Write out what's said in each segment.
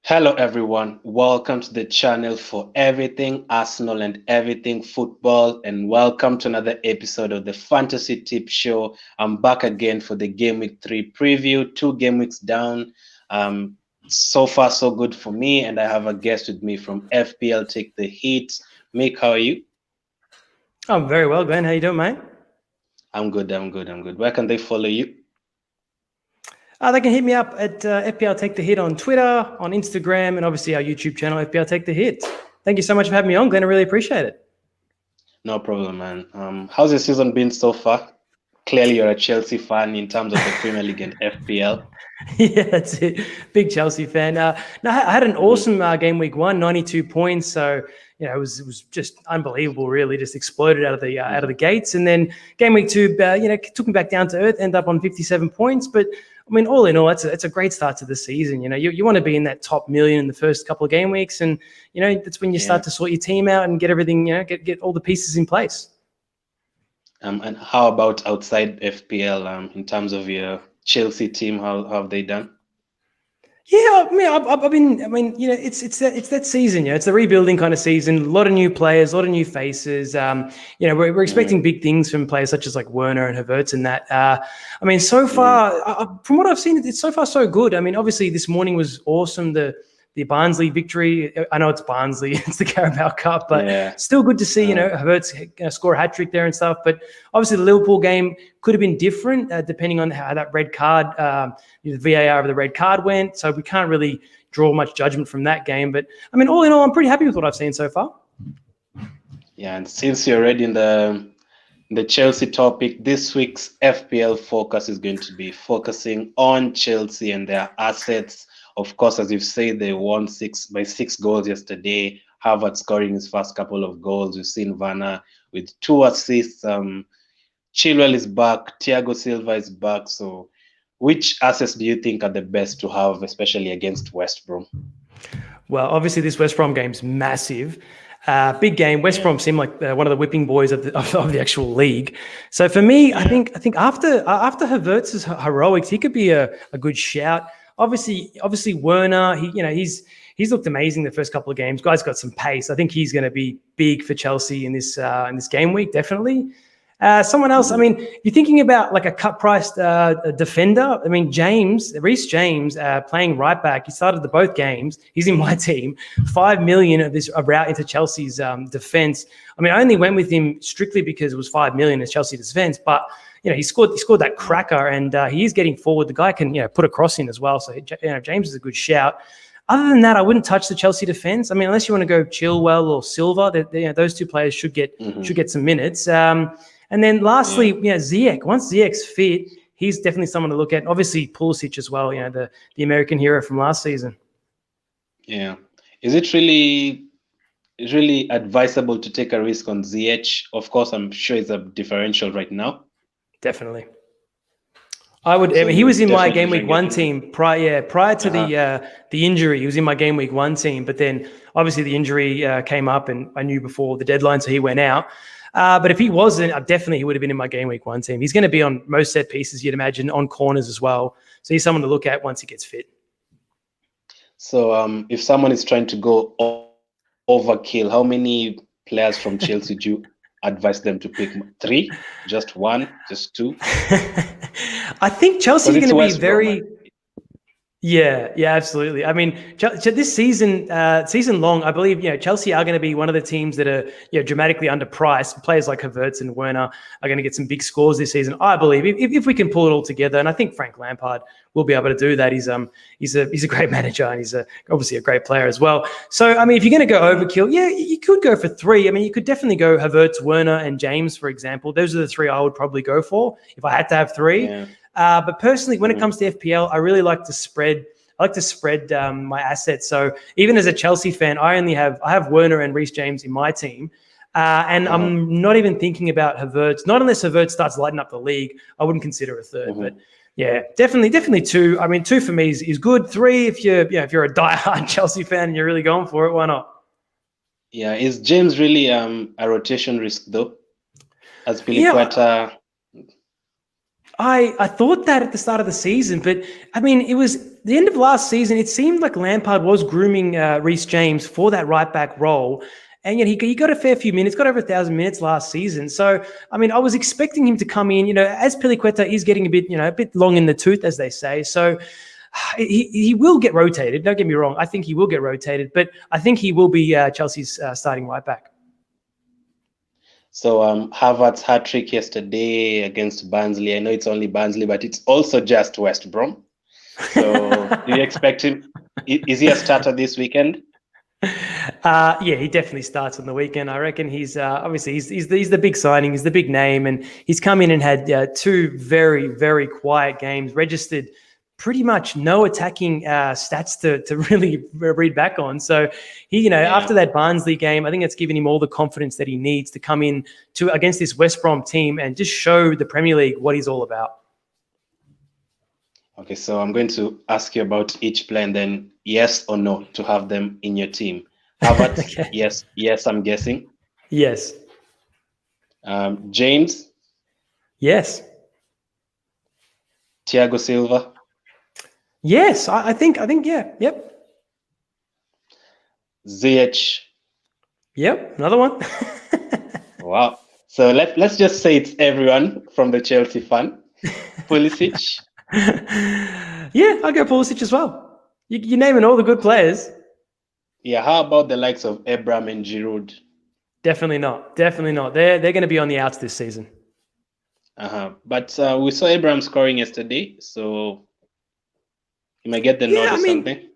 Hello, everyone. Welcome to the channel for everything Arsenal and everything football. And welcome to another episode of the Fantasy Tip Show. I'm back again for the Game Week 3 preview, 2 game weeks down. So far, so good for me. And I have a guest with me from FPL Take the Heat. Mick, how are you? I'm very well, Glenn. How you doing, mate? I'm good. Where can they follow you? They can hit me up at FPL Take the Hit on Twitter, on Instagram, and obviously our YouTube channel, FPL Take the Hit. Thank you so much for having me on, Glenn. I really appreciate it. No problem, man. How's the season been so far? Clearly, you're a Chelsea fan in terms of the Premier League and FPL. Yeah, that's it. Big Chelsea fan. I had an awesome game week 1, 92 points. So it was just unbelievable. Really, just exploded out of the gates. And then game week 2, took me back down to earth. Ended up on 57 points. But I mean, all in all, it's a great start to the season. You want to be in that top million in the first couple of game weeks, and that's when you start to sort your team out and get everything. Get all the pieces in place. And how about outside FPL? In terms of your Chelsea team, how have they done? Yeah, I've been. It's that season. It's the rebuilding kind of season. A lot of new players, a lot of new faces. We're expecting big things from players such as like Werner and Havertz and that. So far, from what I've seen, it's so far so good. I mean, obviously this morning was awesome. The Barnsley victory. I know it's Barnsley, it's the Carabao Cup, but still good to see, Havertz score a hat-trick there and stuff. But obviously the Liverpool game could have been different depending on how that red card, the VAR of the red card went. So we can't really draw much judgment from that game. But, I mean, all in all, I'm pretty happy with what I've seen so far. Yeah, and since you're already in the Chelsea topic, this week's FPL focus is going to be focusing on Chelsea and their assets. Of course, as you've said, they won 6 goals yesterday. Havertz scoring his first couple of goals. We've seen Werner with 2 assists. Chilwell is back. Thiago Silva is back. So which assets do you think are the best to have, especially against West Brom? Well, obviously this West Brom game's massive. Big game. West Brom seem like one of the whipping boys of the actual league. So for me, I think after Havertz's heroics, he could be a good shout. Obviously Werner, he's looked amazing the first couple of games. Guy's got some pace. I think he's going to be big for Chelsea in this game week, definitely. Someone else, I mean, you're thinking about like a cut-priced defender. I mean, Reece James, playing right back. He started both games. He's in my team. 5 million of this route into Chelsea's defense. I mean, I only went with him strictly because it was 5 million as Chelsea's defense, but he scored that cracker, and he is getting forward. The guy can put a cross in as well. So James is a good shout. Other than that, I wouldn't touch the Chelsea defense. I mean, unless you want to go Chilwell or Silva, those two players should get some minutes. And then lastly, Ziyech. Once Ziyech's fit, he's definitely someone to look at. And obviously Pulisic as well. The American hero from last season. Yeah, is it really advisable to take a risk on Ziyech? Of course, I'm sure it's a differential right now. Definitely. I would. So he was in my game week 1 team prior to the injury. He was in my game week 1 team, but then obviously the injury came up, and I knew before the deadline, so he went out. But if he wasn't, definitely he would have been in my game week 1 team. He's going to be on most set pieces, you'd imagine, on corners as well. So he's someone to look at once he gets fit. So if someone is trying to go overkill, how many players from Chelsea do you advise them to pick? 3? Just 1? Just 2? I think Chelsea is going to be very... Yeah, absolutely. I mean, this season long, I believe, Chelsea are going to be one of the teams that are, dramatically underpriced. Players like Havertz and Werner are going to get some big scores this season, I believe, if we can pull it all together. And I think Frank Lampard will be able to do that. He's a great manager, and he's obviously a great player as well. So, I mean, if you're going to go overkill, you could go for 3. I mean, you could definitely go Havertz, Werner, and James, for example. Those are the 3 I would probably go for if I had to have 3. Yeah. But personally, when it comes to FPL, I really like to spread. My assets. So even as a Chelsea fan, I have Werner and Reece James in my team, and I'm not even thinking about Havertz. Not unless Havertz starts lighting up the league, I wouldn't consider a 3rd. But yeah, definitely 2. I mean, 2 for me is good. 3 if you're a diehard Chelsea fan and you're really going for it, why not? Yeah, is James really a rotation risk though? As Piliqueta I thought that at the start of the season, but I mean, it was the end of last season, it seemed like Lampard was grooming Reece James for that right back role. And yet he got a fair few minutes, got over 1,000 minutes last season. So, I mean, I was expecting him to come in, as Piliqueta is getting a bit long in the tooth, as they say. So he will get rotated. Don't get me wrong. I think he will get rotated, but I think he will be Chelsea's starting right back. So Havertz hat-trick yesterday against Barnsley. I know it's only Barnsley, but it's also just West Brom. So do you expect him? Is he a starter this weekend? Yeah, he definitely starts on the weekend. I reckon he's obviously he's the big signing, he's the big name, and he's come in and had two very, very quiet games, registered pretty much no attacking stats to really read back on. So he, after that Barnsley game, I think that's given him all the confidence that he needs to come in to against this West Brom team and just show the Premier League what he's all about. Okay, so I'm going to ask you about each player and then yes or no to have them in your team. Havertz, okay. Yes, I'm guessing. Yes. James? Yes. Thiago Silva? Yes, I think, yeah, yep. Ziyech? Yep, another one. Wow. So let's just say it's everyone from the Chelsea fan. Pulisic? Yeah, I'll go Pulisic as well. You're naming all the good players. Yeah, how about the likes of Abraham and Giroud? Definitely not. They're going to be on the outs this season. But we saw Abraham scoring yesterday, so he might get the nod or something.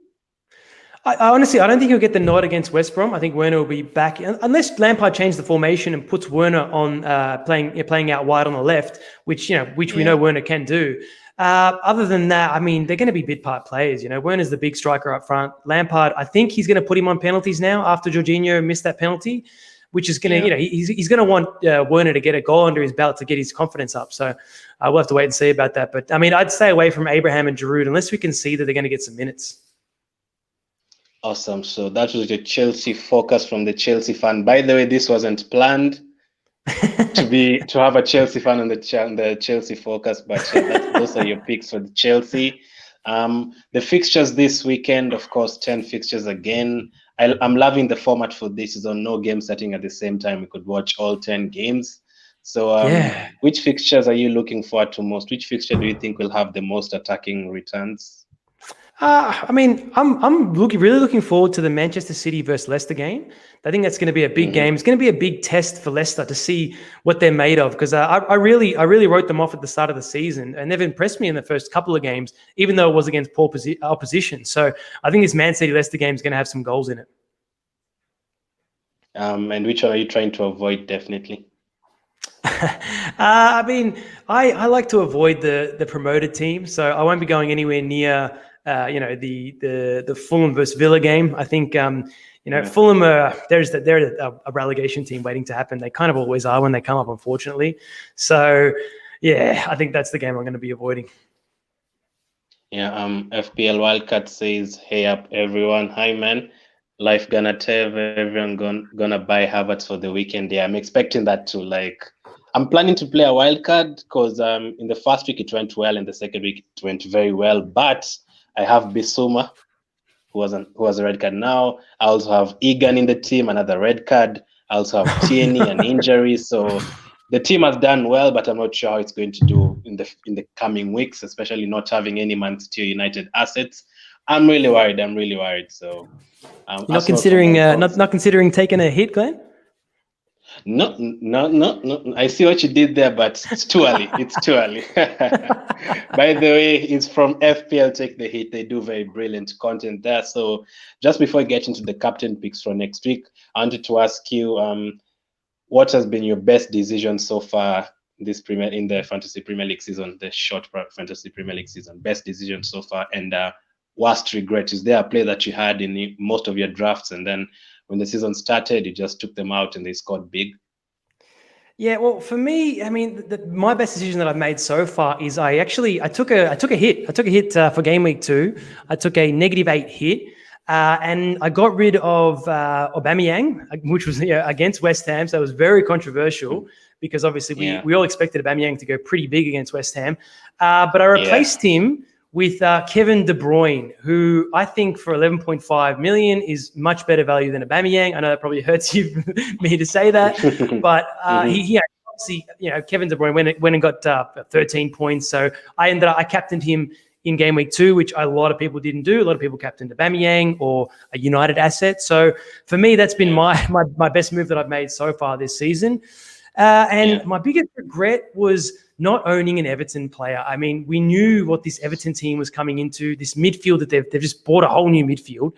I honestly, I don't think he'll get the nod against West Brom. I think Werner will be back unless Lampard changes the formation and puts Werner on playing out wide on the left, which we know Werner can do. Other than that, I mean, they're going to be bit part players. Werner's the big striker up front. Lampard, I think he's going to put him on penalties now after Jorginho missed that penalty, which is going to, he's going to want Werner to get a goal under his belt to get his confidence up. So we'll have to wait and see about that. But I mean, I'd stay away from Abraham and Giroud unless we can see that they're going to get some minutes. Awesome. So that was the Chelsea focus from the Chelsea fan. By the way, this wasn't planned to have a Chelsea fan on the Chelsea focus, but those are your picks for the Chelsea. The fixtures this weekend, of course, 10 fixtures again. I'm loving the format for this. Is on no game starting at the same time. We could watch all 10 games. So which fixtures are you looking forward to most? Which fixture do you think will have the most attacking returns? I mean, I'm really looking forward to the Manchester City versus Leicester game. I think that's going to be a big game. It's going to be a big test for Leicester to see what they're made of, because I really wrote them off at the start of the season, and they've impressed me in the first couple of games, even though it was against poor opposition. So I think this Man City Leicester game is going to have some goals in it. And which one are you trying to avoid? Definitely. I mean, I like to avoid the promoted team, so I won't be going anywhere near. The Fulham versus Villa game. I think Fulham they're a relegation team waiting to happen. They kind of always are when they come up, unfortunately. So yeah, I think that's the game I'm going to be avoiding. Yeah, FPL Wildcat says, "Hey up everyone, hi man, life gonna tell everyone gonna buy Havertz for the weekend." Yeah, I'm expecting that too. Like, I'm planning to play a wildcard because in the first week it went well, in the second week it went very well, but I have Bissouma, who has a red card now. I also have Egan in the team, another red card. I also have Tierney, an injury. So the team has done well, but I'm not sure how it's going to do in the coming weeks, especially not having any Manchester United assets. I'm really worried. So you're not considering not considering taking a hit, Glenn? No. I see what you did there, but it's too early. By the way, it's from FPL Take the Hit. They do very brilliant content there. So just before I get into the captain picks for next week, I wanted to ask you, what has been your best decision so far in the Fantasy Premier League season, the short Fantasy Premier League season? Best decision so far, and worst regret. Is there a play that you had in most of your drafts, and then when the season started, you just took them out and they scored big? Yeah, well, for me, I mean, my best decision that I've made so far is I took a hit. I took a hit for Gameweek 2. I took a -8 hit, and I got rid of Aubameyang, which was against West Ham. So it was very controversial because obviously we all expected Aubameyang to go pretty big against West Ham. But I replaced him with Kevin De Bruyne, who I think for 11.5 million is much better value than Aubameyang. I know that probably hurts you, me to say that, but he obviously, Kevin De Bruyne went and got 13 points. So I captained him in game week 2, which a lot of people didn't do. A lot of people captained Aubameyang or a United asset. So for me, that's been my best move that I've made so far this season. My biggest regret was not owning an Everton player. I mean, we knew what this Everton team was coming into, this midfield that they've just bought a whole new midfield.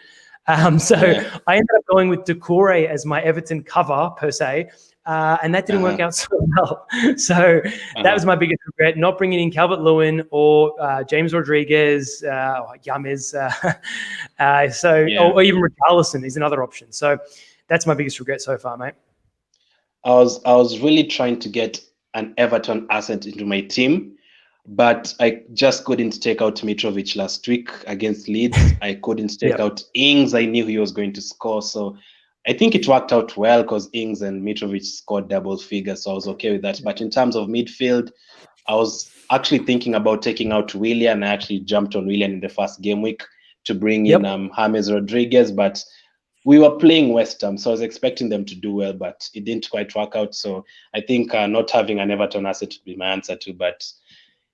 I ended up going with Doucouré as my Everton cover per se. And that didn't work out so well. So that was my biggest regret, not bringing in Calvert-Lewin or James Rodriguez, or James. Or even Richarlison is another option. So that's my biggest regret so far, mate. I was really trying to get an Everton asset into my team, but I just couldn't take out Mitrovic last week against Leeds. I couldn't take out Ings. I knew he was going to score. So I think it worked out well because Ings and Mitrovic scored double figures, so I was okay with that. But in terms of midfield, I was actually thinking about taking out Willian. I actually jumped on Willian in the first game week to bring in James Rodriguez, but we were playing West Ham, so I was expecting them to do well, but it didn't quite work out. So I think not having an Everton asset would be my answer too. But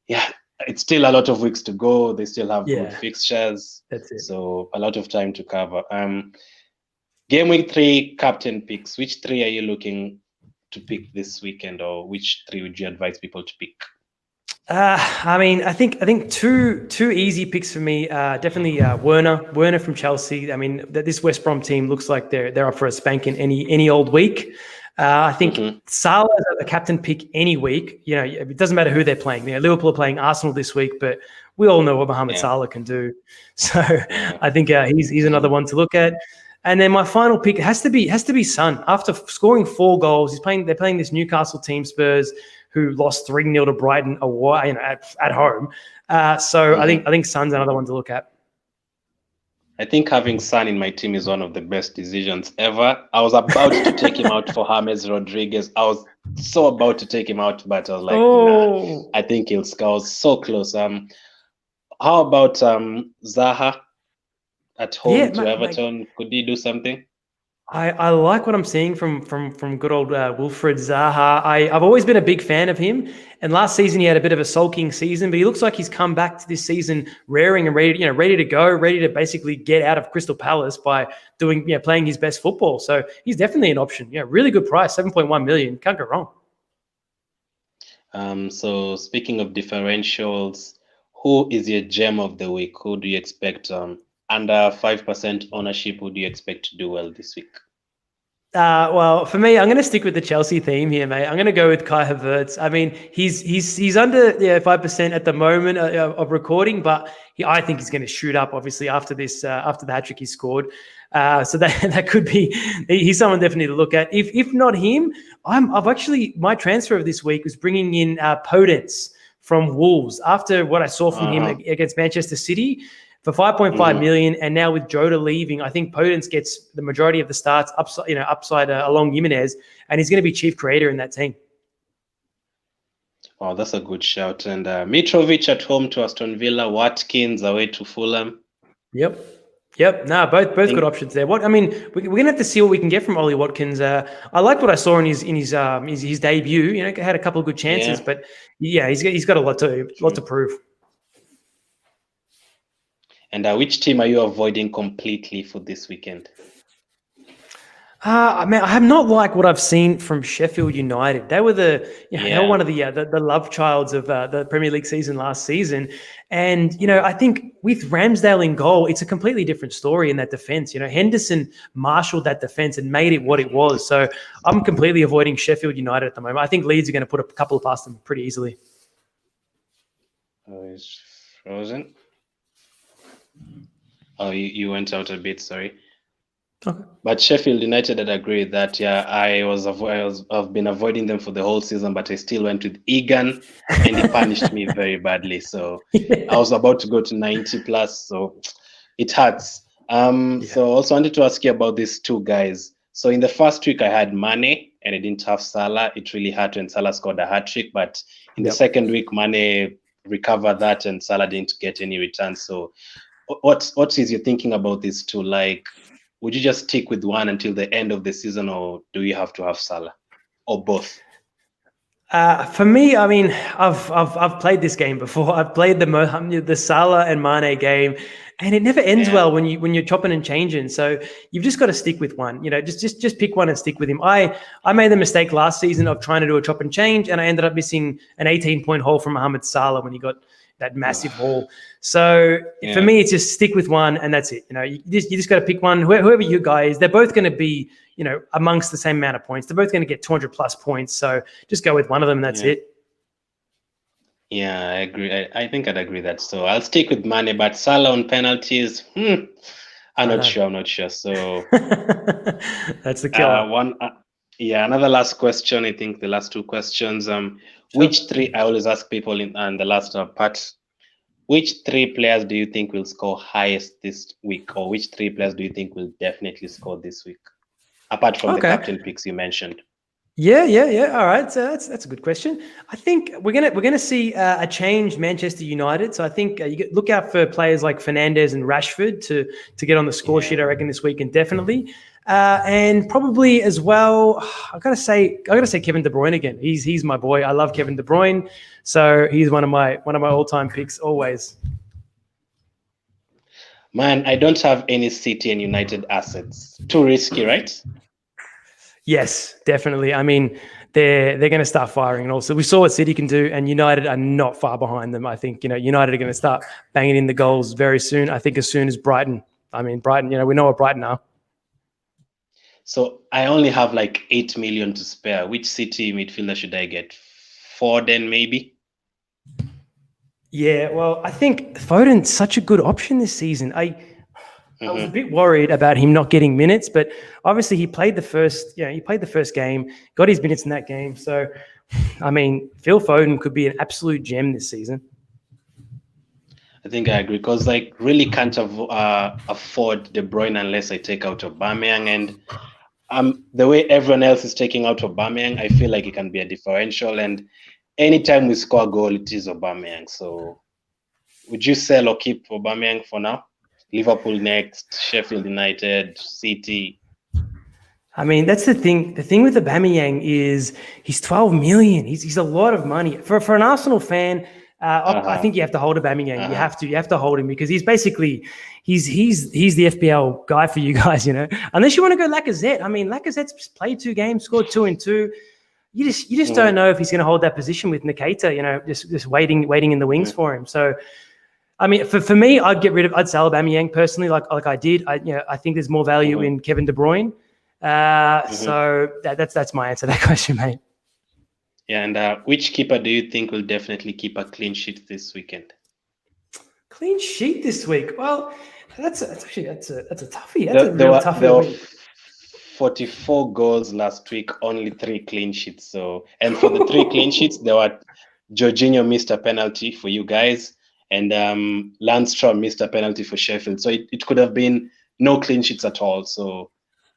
yeah, it's still a lot of weeks to go. They still have good fixtures. That's it. So a lot of time to cover. Game week 3 captain picks. Which 3 are you looking to pick this weekend, or which 3 would you advise people to pick? I mean, I think two easy picks for me. Definitely Werner from Chelsea. I mean, this West Brom team looks like they're up for a spanking any old week. I think Salah is a captain pick any week. It doesn't matter who they're playing. Liverpool are playing Arsenal this week, but we all know what Mohamed Salah can do. So I think he's another one to look at. And then my final pick has to be Son. After scoring 4 goals, they're playing this Newcastle team, Spurs, who lost 3-0 to Brighton away, at home. So I think Son's another one to look at. I think having Son in my team is one of the best decisions ever. I was about to take him out for James Rodriguez. I was so about to take him out, but I was like, nah, I think he'll score. So close. How about Zaha at home to Everton? Could he do something? I like what I'm seeing from good old Wilfred Zaha. I've always been a big fan of him, and last season he had a bit of a sulking season, but he looks like he's come back to this season raring and ready to go, ready to basically get out of Crystal Palace by playing his best football. So he's definitely an option. Really good price, 7.1 million. Can't go wrong. So speaking of differentials, who is your gem of the week? Who do you expect under 5% ownership? Who do you expect to do well this week? Well, for me, I'm going to stick with the Chelsea theme here, mate. I'm going to go with Kai Havertz. I mean, he's under 5% at the moment of recording, but I think he's going to shoot up, obviously, after the hat-trick he scored. So that could be, he's someone definitely to look at. If not him, my transfer of this week was bringing in Podence from Wolves after what I saw from him against Manchester City. For 5.5 million, and now with Jota leaving, I think Podence gets the majority of the starts upside along Jimenez, and he's going to be chief creator in that team. Oh, that's a good shout. And Mitrovic at home to Aston Villa, Watkins away to Fulham. Yep. No, both good options there. We're gonna have to see what we can get from Ollie Watkins. I like what I saw in his debut. Had a couple of good chances, but he's got a lot to prove. And which team are you avoiding completely for this weekend? I have not liked what I've seen from Sheffield United. They were one of the love childs of the Premier League season last season. And, I think with Ramsdale in goal, it's a completely different story in that defense. Henderson marshaled that defense and made it what it was. So I'm completely avoiding Sheffield United at the moment. I think Leeds are going to put a couple past them pretty easily. Oh, it's frozen. Oh, you went out a bit, sorry. Okay. But Sheffield United, I'd agree with that. Yeah, I've been avoiding them for the whole season, but I still went with Egan, and he punished me very badly. So I was about to go to 90 plus, so it hurts. So I also wanted to ask you about these two guys. So in the first week, I had Mane, and I didn't have Salah. It really hurt when Salah scored a hat-trick, but in the second week, Mane recover that, and Salah didn't get any returns. So, what is your thinking about these two? Like, would you just stick with one until the end of the season, or do you have to have Salah, or both? For me, I mean, I've played this game before. I've played the Salah and Mane game, and it never ends well when you're chopping and changing. So you've just got to stick with one. Just pick one and stick with him. I made the mistake last season of trying to do a chop and change, and I ended up missing an 18-point haul from Mohamed Salah when he got that massive haul. So for me, it's just stick with one, and that's it. You just got to pick one. Whoever your guy is, they're both going to be amongst the same amount of points. They're both going to get 200 plus points. So just go with one of them, and that's it. Yeah, I agree. I think I'd agree that. So I'll stick with Mane, but Salah on penalties. I'm not sure. So that's the killer. Another last question. I think the last two questions. Which three? I always ask people in the last part. Which three players do you think will score highest this week, or which three players do you think will definitely score this week, apart from the captain picks you mentioned? Yeah. All right, so that's a good question. I think we're gonna see a change Manchester United. So I think you look out for players like Fernandes and Rashford to get on the score sheet. I reckon this week, and definitely, and probably as well. I gotta say Kevin De Bruyne again. He's my boy. I love Kevin De Bruyne, so he's one of my all-time picks always. Man, I don't have any City and United assets. Too risky, right? Yes, definitely. I mean, they're going to start firing, and also we saw what City can do, and United are not far behind them. I think United are going to start banging in the goals very soon. I think as soon as Brighton. I mean, Brighton. We know what Brighton are. So I only have like 8 million to spare. Which City midfielder should I get? Foden, maybe. Yeah, well, I think Foden's such a good option this season. I was a bit worried about him not getting minutes, but obviously he played the first game, got his minutes in that game. So, I mean, Phil Foden could be an absolute gem this season. I think I agree, because really can't afford De Bruyne unless I take out Aubameyang, and the way everyone else is taking out Aubameyang, I feel like it can be a differential, and anytime we score a goal, it is Aubameyang. So, would you sell or keep Aubameyang for now? Liverpool next, Sheffield United, City. I mean, that's the thing. The thing with Aubameyang is he's 12 million. He's a lot of money for an Arsenal fan. I think you have to hold Aubameyang. You have to hold him, because he's basically he's the FPL guy for you guys. Unless you want to go Lacazette. I mean, Lacazette's played 2 games, scored 2 and 2. You just don't know if he's going to hold that position with Nikita. Just waiting in the wings for him. So. I mean, for me, I'd sell Aubameyang personally, like I did. I think there's more value in Kevin De Bruyne. So that's my answer to that question, mate. Yeah, and which keeper do you think will definitely keep a clean sheet this weekend? Clean sheet this week? Well, that's a toughie. That's a real toughie. There were 44 goals last week, only 3 clean sheets. So, and for the 3 clean sheets, there were Jorginho missed a penalty for you guys, and Landstrom missed a penalty for Sheffield. So it could have been no clean sheets at all. So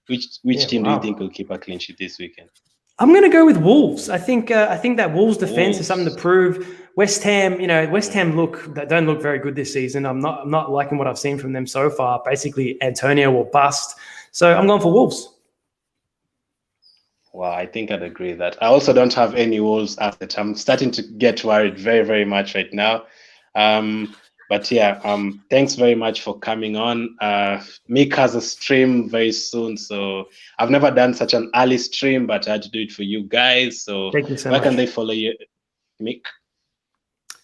which team do you think will keep a clean sheet this weekend? I'm going to go with Wolves. I think that Wolves defense has something to prove. West Ham, West Ham don't look very good this season. I'm not liking what I've seen from them so far. Basically, Antonio will bust. So I'm going for Wolves. Well, I think I'd agree with that. I also don't have any Wolves assets. I'm starting to get worried very, very much right now. But yeah, thanks very much for coming on. Mick has a stream very soon, so I've never done such an early stream, but I had to do it for you guys. So thank you so where much. Can they follow you, Mick?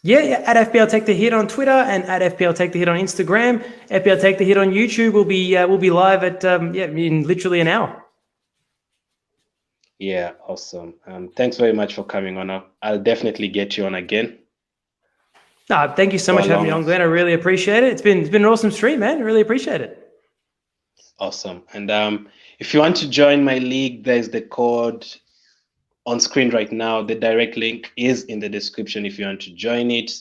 Yeah, at FPL Take the Hit on Twitter and at FPL Take the Hit on Instagram. FPL Take the Hit on YouTube will be live at in literally an hour. Yeah, awesome. Thanks very much for coming on. I'll definitely get you on again. No, thank you so much for having me on, Glenn. I really appreciate it. It's been an awesome stream, man. I really appreciate it. Awesome. And if you want to join my league, there's the code on screen right now. The direct link is in the description if you want to join it.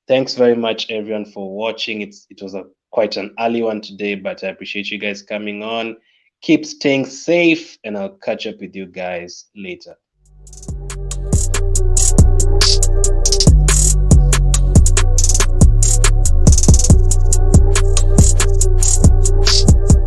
Thanks very much, everyone, for watching. It was quite an early one today, but I appreciate you guys coming on. Keep staying safe, and I'll catch up with you guys later.